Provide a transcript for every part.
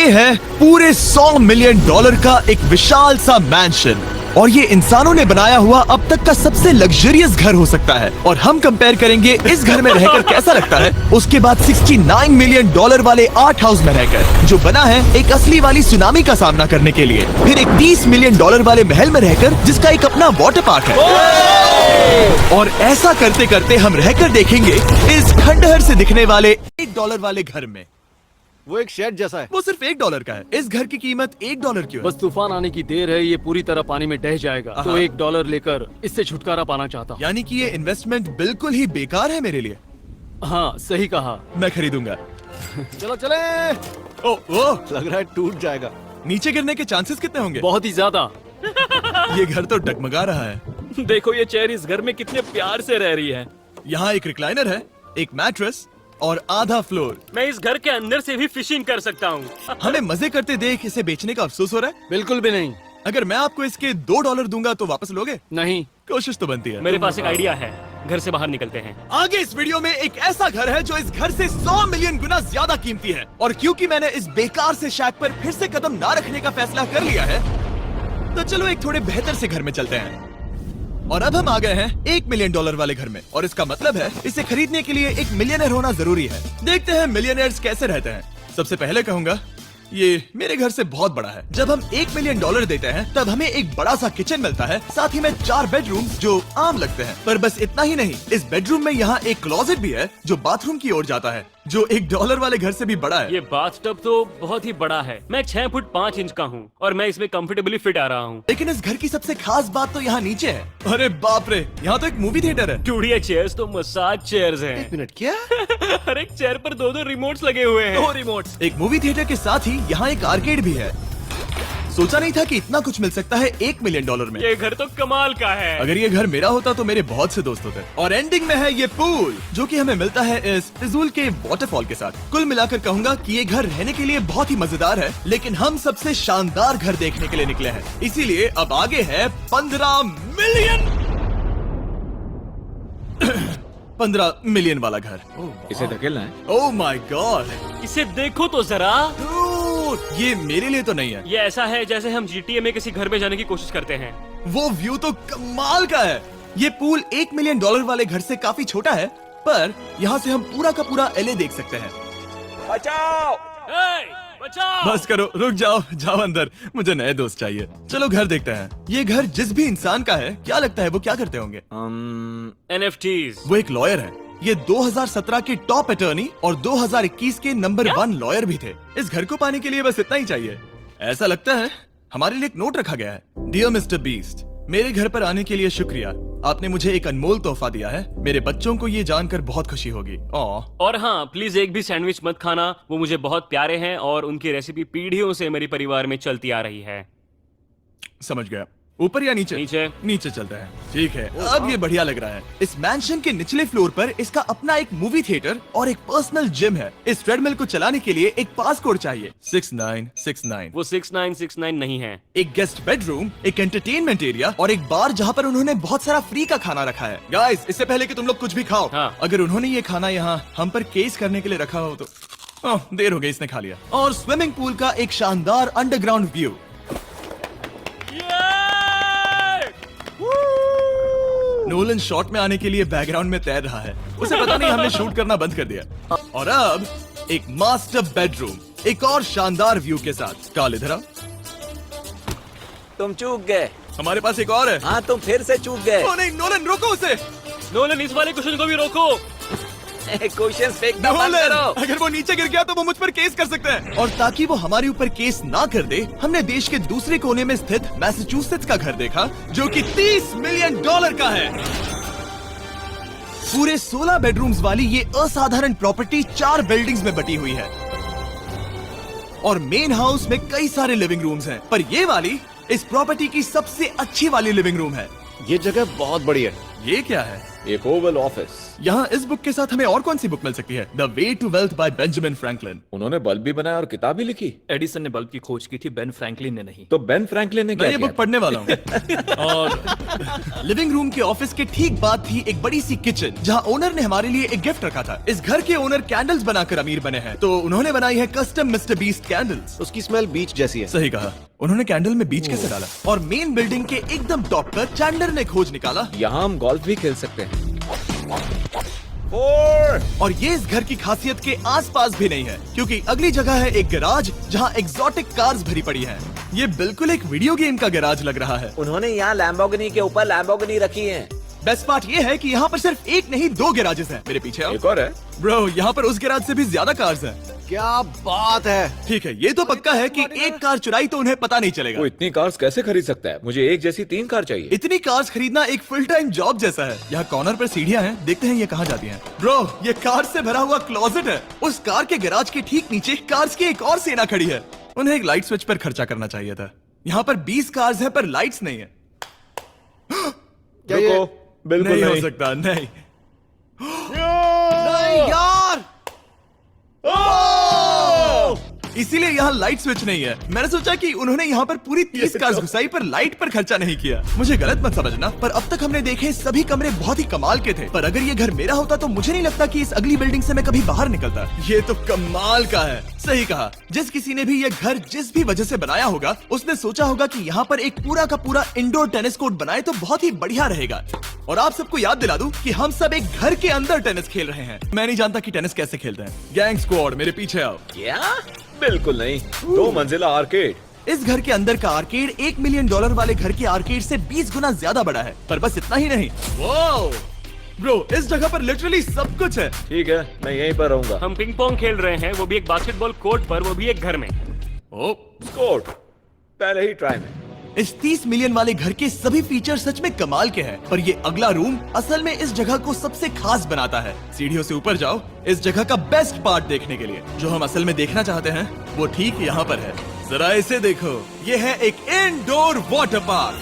ये है पूरे $100 मिलियन का एक विशाल सा मैंशन, और ये इंसानों ने बनाया हुआ अब तक का सबसे लग्जरियस घर हो सकता है। और हम कंपेयर करेंगे इस घर में रहकर कैसा लगता है उसके बाद $69 मिलियन वाले आर्ट हाउस में रहकर, जो बना है एक असली वाली सुनामी का सामना करने के लिए। फिर एक $30 मिलियन वाले महल में रहकर जिसका एक अपना वाटर पार्क है। और ऐसा करते करते हम रहकर देखेंगे इस खंडहर से दिखने वाले $1 वाले घर में। वो एक शेड जैसा है। वो सिर्फ $1 का है। इस घर की कीमत $1 क्यों है? बस तूफान आने की देर है, ये पूरी तरह पानी में ढह जाएगा, तो $1 लेकर इससे छुटकारा पाना चाहता हूँ। यानी कि ये इन्वेस्टमेंट बिल्कुल ही बेकार है मेरे लिए। हाँ सही कहा। मैं खरीदूंगा। चलो चले। ओ, लग रहा है टूट जाएगा। नीचे गिरने के चांसेस कितने होंगे? बहुत ही ज्यादा। ये घर तो डगमगा रहा है। देखो ये चेयर इस घर में कितने प्यार से रह रही है। यहाँ एक रिक्लाइनर है, एक मैट्रेस और आधा फ्लोर। मैं इस घर के अंदर से भी फिशिंग कर सकता हूँ। हमें मजे करते देख इसे बेचने का अफसोस हो रहा है? बिल्कुल भी नहीं। अगर मैं आपको इसके $2 दूंगा तो वापस लोगे? नहीं। कोशिश तो बनती है। मेरे पास एक आइडिया है, घर से बाहर निकलते हैं। आगे इस वीडियो में एक ऐसा घर है जो इस घर से 100 मिलियन गुना ज्यादा कीमती है, और क्योंकि मैंने इस बेकार से शैक पर फिर से कदम ना रखने का फैसला कर लिया है, तो चलो एक थोड़े बेहतर से घर में चलते हैं। और अब हम आ गए हैं $1 मिलियन वाले घर में, और इसका मतलब है इसे खरीदने के लिए एक मिलियनर होना जरूरी है। देखते हैं मिलियनर्स कैसे रहते हैं। सबसे पहले कहूंगा ये मेरे घर से बहुत बड़ा है। जब हम $1 मिलियन देते हैं तब हमें एक बड़ा सा किचन मिलता है, साथ ही में 4 बेडरूम जो आम लगते हैं। पर बस इतना ही नहीं, इस बेडरूम में यहाँ एक क्लोजेट भी है जो बाथरूम की ओर जाता है, जो $1 वाले घर से भी बड़ा है। ये बाथटब तो बहुत ही बड़ा है। मैं 6 फुट 5 इंच का हूँ और मैं इसमें कंफर्टेबली फिट आ रहा हूँ। लेकिन इस घर की सबसे खास बात तो यहाँ नीचे है। अरे बाप रे, यहाँ तो एक मूवी थिएटर है। चूड़िया चेयर्स तो मसाज चेयर्स हैं। एक मिनट, क्या? हर एक चेयर पर 2-2 रिमोट्स लगे हुए हैं। 2 रिमोट्स। एक मूवी थिएटर के साथ ही यहाँ एक आर्केड भी है। सोचा नहीं था कि इतना कुछ मिल सकता है $1 मिलियन में। ये घर तो कमाल का है। अगर ये घर मेरा होता तो मेरे बहुत से दोस्त होते। और एंडिंग में है ये पूल, जो कि हमें मिलता है इस फिजूल के वाटरफॉल के साथ। कुल मिलाकर कहूंगा कि ये घर रहने के लिए बहुत ही मजेदार है, लेकिन हम सबसे शानदार घर देखने के लिए निकले हैं, इसीलिए अब आगे है 15 मिलियन वाला घर। इसे धकेलना है। ओह माय गॉड, इसे देखो तो जरा। ये मेरे लिए तो नहीं है। ये ऐसा है जैसे हम GTA में किसी घर में जाने की कोशिश करते हैं। वो व्यू तो कमाल का है। ये पूल $1 मिलियन वाले घर से काफी छोटा है, पर यहाँ से हम पूरा का पूरा LA देख सकते हैं। बचाओ! बचाओ! बस करो, रुक जाओ, जाओ अंदर, मुझे नए दोस्त चाहिए। चलो घर देखते हैं। ये घर जिस भी इंसान का है, क्या लगता है वो क्या करते होंगे? NFTs। वो एक लॉयर है। ये 2017 के टॉप अटर्नी और 2021 के नंबर 1 लॉयर भी थे। इस घर को पाने के लिए बस इतना ही चाहिए। ऐसा लगता है हमारे लिए एक नोट रखा गया है। डियर मिस्टर बीस्ट, मेरे घर पर आने के लिए शुक्रिया। आपने मुझे एक अनमोल तोहफा दिया है। मेरे बच्चों को ये जानकर बहुत खुशी होगी। और हाँ, प्लीज एक भी सैंडविच मत खाना, वो मुझे बहुत प्यारे हैं और उनकी रेसिपी पीढ़ियों से मेरे परिवार में चलती आ रही है। समझ गया। ऊपर या नीचे? नीचे। नीचे चलते हैं। ठीक है, अब ये बढ़िया लग रहा है। इस मैंशन के निचले फ्लोर पर इसका अपना एक मूवी थिएटर और एक पर्सनल जिम है। इस ट्रेडमिल को चलाने के लिए एक पास कोड चाहिए, 6969। वो 6969 नहीं है। एक गेस्ट बेडरूम, एक एंटरटेनमेंट एरिया और एक बार जहाँ पर उन्होंने बहुत सारा फ्री का खाना रखा है। गाइस, इससे पहले कि तुम लोग कुछ भी खाओ, हाँ। अगर उन्होंने ये खाना यहाँ हम पर केस करने के लिए रखा हो तो देर हो गई, इसने खा लिया। और स्विमिंग पूल का एक शानदार अंडरग्राउंड व्यू। नोलन शॉट में आने के लिए बैकग्राउंड में तैर रहा है। उसे पता नहीं हमने शूट करना बंद कर दिया। और अब एक मास्टर बेडरूम, एक और शानदार व्यू के साथ। काल इधर आओ। तुम चूक गए। हमारे पास एक और है। हाँ, तुम फिर से चूक गए। ओ नहीं, नोलन रोको उसे। नोलन, इस वाले क्वेश्चन को भी रोको। क्वेश्चन फेंकना बंद नोलन, करो। अगर वो नीचे गिर गया तो वो मुझ पर केस कर सकते हैं। और ताकि वो हमारे ऊपर केस ना कर दे, हमने देश के दूसरे कोने में स्थित मैसाचुसेट्स का घर देखा, जो कि $30 मिलियन का है। पूरे 16 बेडरूम्स वाली ये असाधारण प्रॉपर्टी 4 बिल्डिंग्स में बटी हुई है, और मेन हाउस में कई सारे लिविंग रूम्स हैं, पर ये वाली इस प्रॉपर्टी की सबसे अच्छी वाली लिविंग रूम है। ये जगह बहुत बड़ी है। ये क्या है? एक ओवल ऑफिस। यहाँ इस बुक के साथ हमें और कौन सी बुक मिल सकती है? The way to wealth by Benjamin Franklin. उन्होंने बल्ब भी बनाया और किताब भी लिखी। एडिसन ने बल्ब की खोज की थी, बेन फ्रैंकलिन ने नहीं। तो बेन फ्रैंकलिन ने मैं क्या ये किया बुक पढ़ने वाला हूँ। और लिविंग रूम के ऑफिस के ठीक बाद थी एक बड़ी सी किचन, जहाँ ओनर ने हमारे लिए एक गिफ्ट रखा था। इस घर के ओनर कैंडल्स बनाकर अमीर बने हैं, तो उन्होंने बनाई है कस्टम मिस्टर बीस्ट कैंडल्स। उसकी स्मेल बीच जैसी है। सही कहा। उन्होंने कैंडल में बीच कैसे डाला? और मेन बिल्डिंग के एकदम टॉप पर चैंडलर ने खोज निकाला। यहाँ हम गोल्फ भी खेल सकते हैं। और ये इस घर की खासियत के आसपास भी नहीं है, क्योंकि अगली जगह है एक गैराज जहाँ एग्जॉटिक कार्स भरी पड़ी हैं। ये बिल्कुल एक वीडियो गेम का गैराज लग रहा है। उन्होंने यहाँ लैम्बोर्गिनी के ऊपर लैम्बोर्गिनी रखी है। बेस्ट पार्ट ये है कि यहाँ पर सिर्फ एक नहीं 2 गैराजेस हैं। मेरे पीछे आओ। एक और है। ब्रो, यहाँ पर उस गैराज से भी ज्यादा कार्स हैं। क्या बात है। ठीक है, ये तो पक्का है कि एक कार चुराई तो उन्हें पता नहीं चलेगा। वो इतनी कार्स कैसे खरीद सकता है? मुझे एक जैसी 3 कार चाहिए। इतनी कार्स खरीदना एक फुल टाइम जॉब जैसा है। यहाँ कॉर्नर पर सीढ़ियाँ हैं, देखते हैं ये कहाँ जाती हैं। ब्रो, ये कार से भरा हुआ क्लोजेट है। उस कार के गैराज के ठीक नीचे कार्स की एक और सेना खड़ी है। उन्हें एक लाइट स्विच पर खर्चा करना चाहिए था। यहाँ पर 20 कार्स हैं पर लाइट्स नहीं है। रुको, बिल्कुल नहीं हो नहीं। सकता, नहीं। नहीं यार। इसीलिए यहाँ लाइट स्विच नहीं है। मैंने सोचा कि उन्होंने यहाँ पर पूरी 30 कार्स घुसाई पर लाइट पर खर्चा नहीं किया। मुझे गलत मत समझना, पर अब तक हमने देखे सभी कमरे बहुत ही कमाल के थे। पर अगर ये घर मेरा होता तो मुझे नहीं लगता कि इस अगली बिल्डिंग से मैं कभी बाहर निकलता। ये तो कमाल का है। सही कहा। जिस किसी ने भी ये घर जिस भी वजह से बनाया होगा, उसने सोचा होगा कि यहाँ पर एक पूरा का पूरा इंडोर टेनिस कोर्ट बनाए तो बहुत ही बढ़िया रहेगा। और आप सबको याद दिला दूं कि हम सब एक घर के अंदर टेनिस खेल रहे हैं। मैं नहीं जानता कि टेनिस कैसे खेलते हैं। गैंग स्क्वाड, मेरे पीछे आओ। क्या? बिल्कुल नहीं। 2 मंजिला आर्केड। इस घर के अंदर का आर्केड $1 मिलियन वाले घर के आर्केड से 20 गुना ज्यादा बड़ा है। पर बस इतना ही नहीं। वाओ ब्रो, इस जगह पर लिटरली सब कुछ है। ठीक है, मैं यहीं पर रहूंगा। हम पिंग पोंग खेल रहे हैं, वो भी एक बास्केटबॉल कोर्ट पर, वो भी एक घर में। ओ, स्कोट पहले ही ट्राई में। इस 30 मिलियन वाले घर के सभी फीचर सच में कमाल के हैं, पर ये अगला रूम असल में इस जगह को सबसे खास बनाता है। सीढ़ियों से ऊपर जाओ इस जगह का बेस्ट पार्ट देखने के लिए। जो हम असल में देखना चाहते हैं वो ठीक यहाँ पर है। जरा इसे देखो, ये है एक इंडोर वाटर पार्क।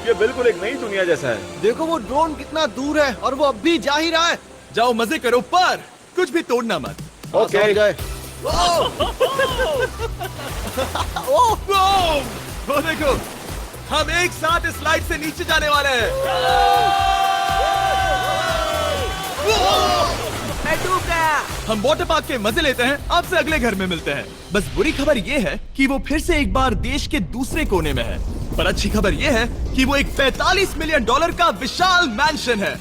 ये बिल्कुल एक नई दुनिया जैसा है। देखो वो ड्रोन कितना दूर है और वो अब भी जा ही रहा है। जाओ मजे करो, पर कुछ भी तोड़ना मत। ओके। समझ गए। वो देखो, हम एक साथ इस स्लाइड से नीचे जाने वाले हैं। मैं डूब गया। हम वाटर पार्क के मजे लेते हैं। आपसे अगले घर में मिलते हैं। बस बुरी खबर ये है कि वो फिर से एक बार देश के दूसरे कोने में है, पर अच्छी खबर ये है कि वो एक $45 मिलियन का विशाल मैंशन है।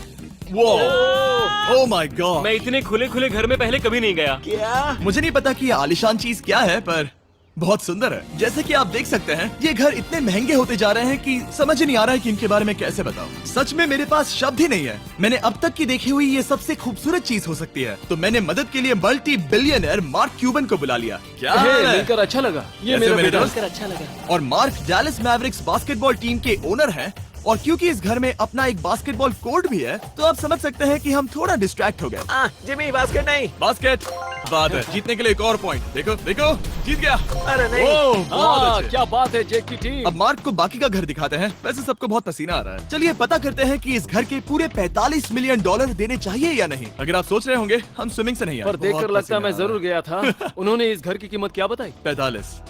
ओह माय गॉड, मैं इतने खुले खुले घर में पहले कभी नहीं गया। क्या? मुझे नहीं पता कि ये आलिशान चीज क्या है, पर बहुत सुंदर है। जैसे कि आप देख सकते हैं, ये घर इतने महंगे होते जा रहे हैं कि समझ ही नहीं आ रहा है कि इनके बारे में कैसे बताऊं। सच में मेरे पास शब्द ही नहीं है। मैंने अब तक की देखी हुई ये सबसे खूबसूरत चीज हो सकती है। तो मैंने मदद के लिए मल्टी बिलियनर मार्क क्यूबन को बुला लिया। क्या हाल है? मिलकर अच्छा लगा। ये कैसे मेरा मेरे बेटा। दोस्त? अच्छा लगा। और mark Dallas Mavericks basketball team के ओनर हैं। और क्योंकि इस घर में अपना एक बास्केटबॉल कोर्ट भी है, तो आप समझ सकते हैं कि हम थोड़ा डिस्ट्रैक्ट हो गए। जिमी बास्केट नहीं। बास्केट बात है। जीतने के लिए एक और पॉइंट। देखो देखो, जीत गया। अरे नहीं। ओह, बहुत हाँ, अच्छे। क्या बात है जेक की टीम। अब मार्क को बाकी का घर दिखाते हैं। वैसे सबको बहुत पसीना आ रहा है। चलिए पता करते हैं कि इस घर के पूरे $45 मिलियन देने चाहिए या नहीं। अगर आप सोच रहे होंगे हम स्विमिंग से नहीं आए, पर देखकर बहुत लगता पसीना मैं आ रहा जरूर गया था। उन्होंने इस घर की कीमत क्या बताई? 45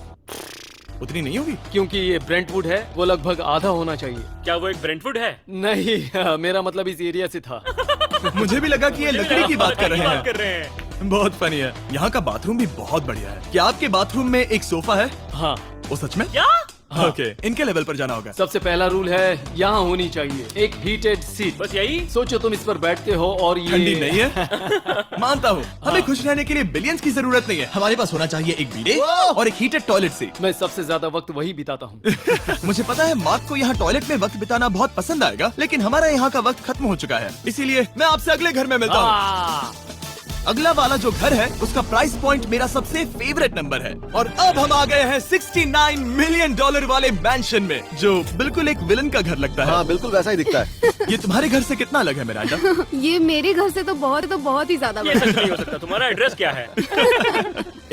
उतनी नहीं होगी। क्योंकि ये ब्रेंटवुड है, वो लगभग आधा होना चाहिए। क्या वो एक ब्रेंटफुड है? नहीं, मेरा मतलब इस एरिया से था। मुझे भी लगा कि ये लकड़ी की बात कर रहे बात कर हैं। रहे हैं। बहुत फनी है। यहाँ का बाथरूम भी बहुत बढ़िया है। क्या आपके बाथरूम में एक सोफा है? हाँ, वो सच में? क्या? ओके, इनके लेवल पर जाना होगा। सबसे पहला रूल है यहाँ होनी चाहिए एक हीटेड सीट। बस यही? सोचो तुम इस पर बैठते हो और ये ठंडी नहीं है। मानता हूँ, हमें खुश रहने के लिए बिलियंस की जरूरत नहीं है। हमारे पास होना चाहिए एक बीडे और एक हीटेड टॉयलेट सीट। मैं सबसे ज्यादा वक्त वही बिताता हूँ। मुझे पता है मार्क को यहाँ टॉयलेट में वक्त बिताना बहुत पसंद आएगा, लेकिन हमारा यहाँ का वक्त खत्म हो चुका है। इसीलिए मैं आपसे अगले घर में मिलता हूँ। अगला वाला जो घर है उसका प्राइस पॉइंट मेरा सबसे फेवरेट नंबर है। और अब हम आ गए हैं $69 मिलियन वाले मैंशन में, जो बिल्कुल एक विलन का घर लगता है। हाँ बिल्कुल वैसा ही दिखता है। ये तुम्हारे घर से कितना अलग है मिरांडा? ये मेरे घर से तो बहुत ही ज्यादा ये बड़ा सच नहीं हो सकता। तुम्हारा एड्रेस क्या है?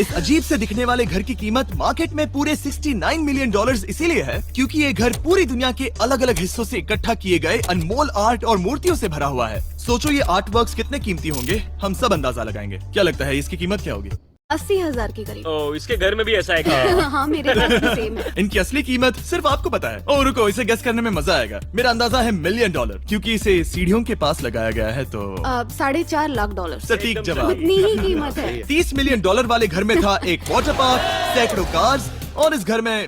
इस अजीब से दिखने वाले घर की कीमत मार्केट में पूरे 69 मिलियन डॉलर्स इसीलिए है क्योंकि ये घर पूरी दुनिया के अलग अलग हिस्सों से इकट्ठा किए गए अनमोल आर्ट और मूर्तियों से भरा हुआ है। सोचो ये आर्ट वर्क्स कितने कीमती होंगे, हम सब अंदाजा लगाएंगे। क्या लगता है इसकी कीमत क्या होगी? 80,000 के करीब। ओ, इसके घर में भी ऐसा है क्या? हाँ, मेरे घर भी सेम है। इनकी असली कीमत सिर्फ आपको पता है। ओ रुको, इसे गेस करने में मजा आएगा। मेरा अंदाजा है $1 मिलियन क्योंकि इसे सीढ़ियों के पास लगाया गया है तो। $4.5 लाख। सटीक जवाब। इतनी ही कीमत है। $30 मिलियन वाले घर में था एक वाटर पार्क, सैकड़ों कार्स और इस घर में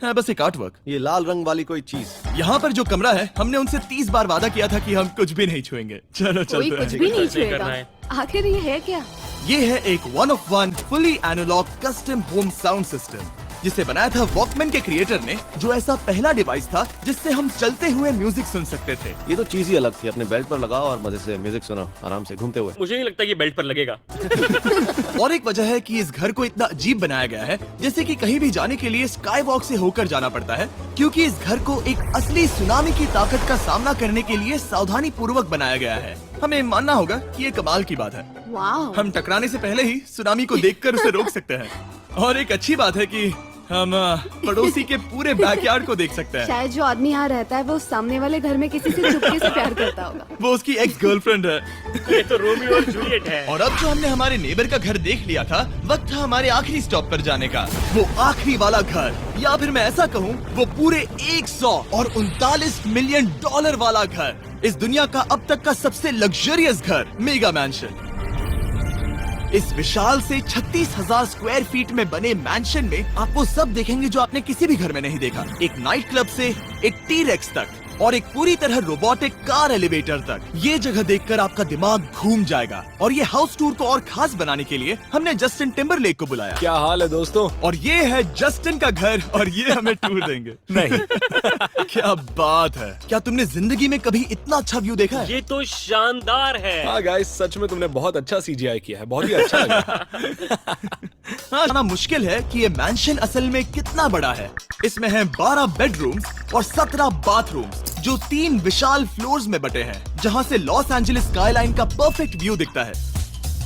है बस एक आर्ट वर्क। ये लाल रंग वाली कोई चीज। यहाँ पर जो कमरा है, हमने उनसे 30 बार वादा किया था कि हम कुछ भी नहीं छुएंगे। चलो कोई चलते कुछ हैं। भी नहीं करना छुएगा। है। आखिर ये है क्या? ये है एक 1 of 1 fully analogue custom home sound system जिसे बनाया था वॉकमैन के क्रिएटर ने, जो ऐसा पहला डिवाइस था जिससे हम चलते हुए म्यूजिक सुन सकते थे। ये तो चीज ही अलग थी। अपने बेल्ट पर लगाओ और मजे से म्यूजिक सुनो आराम से घूमते हुए। मुझे नहीं लगता कि बेल्ट पर लगेगा। और एक वजह है कि इस घर को इतना अजीब बनाया गया है जैसे कि कहीं भी जाने के लिए स्काई वॉक से होकर जाना पड़ता है, क्योंकि इस घर को एक असली सुनामी की ताकत का सामना करने के लिए सावधानी पूर्वक बनाया गया है। हमें मानना होगा कि ये कमाल की बात है। वाह। हम टकराने से पहले ही सुनामी को देखकर उसे रोक सकते हैं। और एक अच्छी बात है कि हम पड़ोसी के पूरे बैकयार्ड को देख सकते हैं। शायद जो आदमी यहाँ रहता है वो सामने वाले घर में किसी से चुपके से प्यार करता होगा। वो उसकी एक्स गर्लफ्रेंड है। ये तो रोमियो और जूलियट है। और अब जो हमने हमारे नेबर का घर देख लिया था, वक्त था हमारे आखिरी स्टॉप पर जाने का। वो आखिरी वाला घर, या फिर मैं ऐसा कहूँ वो पूरे 139 मिलियन डॉलर वाला घर। इस दुनिया का अब तक का सबसे लग्जरियस घर, मेगा मैंशन। इस विशाल से 36,000 स्क्वायर फीट में बने मैंशन में आप वो सब देखेंगे जो आपने किसी भी घर में नहीं देखा। एक नाइट क्लब से एक टी-रेक्स तक और एक पूरी तरह रोबोटिक कार एलिवेटर तक। ये जगह देखकर आपका दिमाग घूम जाएगा। और ये हाउस टूर को और खास बनाने के लिए हमने जस्टिन टिम्बरलेक को बुलाया। क्या हाल है दोस्तों? और ये है जस्टिन का घर और ये हमें टूर देंगे। नहीं। क्या बात है, क्या तुमने जिंदगी में कभी इतना अच्छा व्यू देखा है? ये तो शानदार है। हाँ गाइस, सच में तुमने बहुत अच्छा CGI किया है। बहुत ही अच्छा लगा। हाँ, जानना मुश्किल है कि ये मैंशन असल में कितना बड़ा है। इसमें है 12 बेडरूम्स और 17 बाथरूम्स जो 3 विशाल फ्लोर्स में बटे हैं, जहाँ से लॉस एंजलिस स्काईलाइन का परफेक्ट व्यू दिखता है।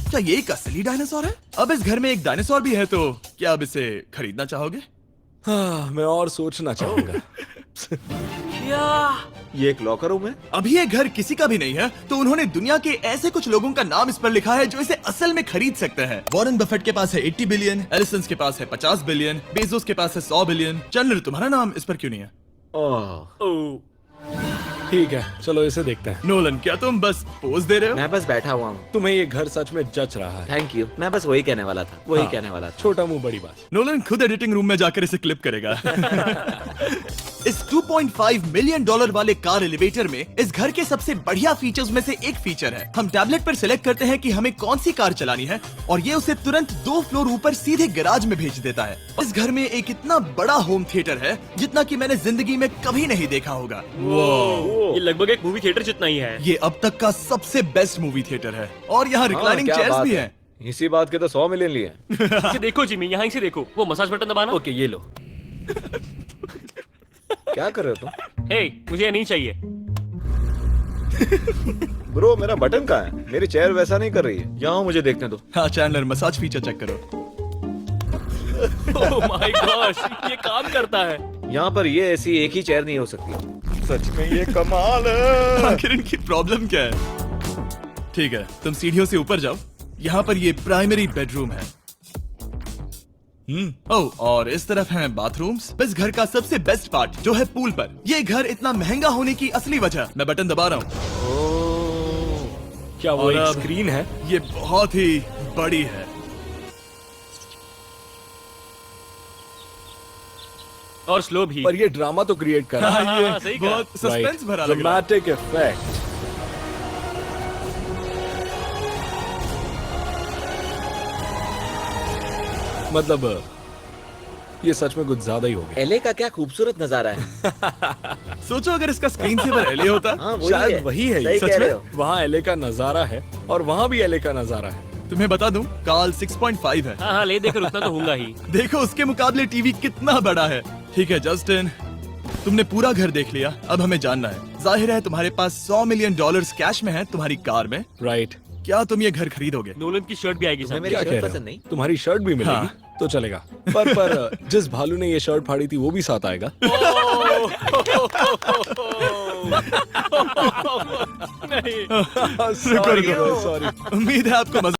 क्या ये एक असली डायनासोर है? अब इस घर में एक डायनासोर भी है तो क्या अब इसे खरीदना चाहोगे? हाँ, मैं और सोचना चाहूंगा। ये एक लॉकर रूम है। अभी ये घर किसी का भी नहीं है तो उन्होंने दुनिया के ऐसे कुछ लोगों का नाम इस पर लिखा है जो इसे असल में खरीद सकते हैं। वॉरेन बफेट के पास है 80 बिलियन, एलिसन के पास है 50 बिलियन, बेजोस के पास है 100 बिलियन। चंद्र, तुम्हारा नाम इस पर क्यों नहीं है? ओह, ठीक है, चलो इसे देखते हैं। नोलन, क्या तुम बस पोज दे रहे हो? मैं बस बैठा हुआ हूँ। तुम्हें ये घर सच में जच रहा है। Thank you. मैं बस वही कहने वाला था। वही हाँ। कहने वाला था। छोटा मुंह बड़ी बात। नोलन खुद एडिटिंग रूम में जाकर इसे क्लिप करेगा। इस $2.5 मिलियन वाले कार एलिवेटर में इस घर के सबसे बढ़िया फीचर्स में से एक फीचर है। हम टैबलेट पर सिलेक्ट करते हैं कि हमें कौन सी कार चलानी है और ये उसे तुरंत 2 फ्लोर ऊपर सीधे गैराज में भेज देता है। इस घर में एक इतना बड़ा होम थिएटर है जितना कि मैंने जिंदगी में कभी नहीं देखा होगा। ये लगभग एक मूवी थिएटर जितना ही है। ये अब तक का सबसे बेस्ट मूवी थिएटर है और यहाँ रिक्लाइनिंग क्या चेयर्स बात भी है। हैं। इसी बात के तो 100 मिलियन लिए। इसे देखो जिमी, यहाँ से देखो, वो मसाज बटन दबाना। ओके, ये लो। क्या कर रहे हो तुम? हे, मुझे ये नहीं चाहिए। ब्रो, मेरा बटन कहाँ है? मेरी चेयर वैसा नहीं कर रही है। यहाँ मुझे देखने दो। हाँ चैंडलर, मसाज फीचर चेक करो। ओह माय गॉश, ये काम करता है। यहाँ पर ये ऐसी एक ही चेयर नहीं हो सकती। सच में ये कमाल है। आखिर इनकी प्रॉब्लम क्या है? ठीक है, तुम सीढ़ियों से ऊपर जाओ। यहाँ पर ये प्राइमरी बेडरूम है। ओह, और इस तरफ हैं बाथरूम्स। इस घर का सबसे बेस्ट पार्ट जो है पूल पर। ये घर इतना महंगा होने की असली वजह, मैं बटन दबा रहा हूँ। क्या वो और एक अब स्क्रीन है? ये बहुत ही बड़ी है। और स्लो भी। पर ये ड्रामा तो क्रिएट कर रहा है। हाँ, हाँ, सही कहा। बहुत सस्पेंस भरा लग रहा है। Dramatic effect. मतलब ये सच में कुछ ज्यादा ही हो गया। एले का क्या खूबसूरत नजारा है। सोचो अगर इसका स्क्रीन सेवर एले होता। हाँ, वही शायद है। वही है। सही सच कह में रहे हो। वहाँ एले का नजारा है और वहाँ भी एले का नजारा है। तुम्हें बता दूं, काल 6.5 है। हाँ हाँ, ले देकर उतना तो होगा ही। देखो उसके मुकाबले टीवी कितना बड़ा है। ठीक है जस्टिन, तुमने पूरा घर देख लिया, अब हमें जानना है। जाहिर है तुम्हारे पास $100 मिलियन कैश में है तुम्हारी कार में। राइट। क्या तुम ये घर खरीदोगे? नोलन की शर्ट भी आएगी तुम्हें साहब। मेरी क्या शर्ट कह रहे पसंद हो? नहीं? तुम्हारी शर्ट भी मिलेगी हाँ। तो चलेगा। पर जिस भालू ने ये शर्ट फाड़ी थी वो भी साथ आएगा। नहीं सॉरी। उम्मीद है आपको मजा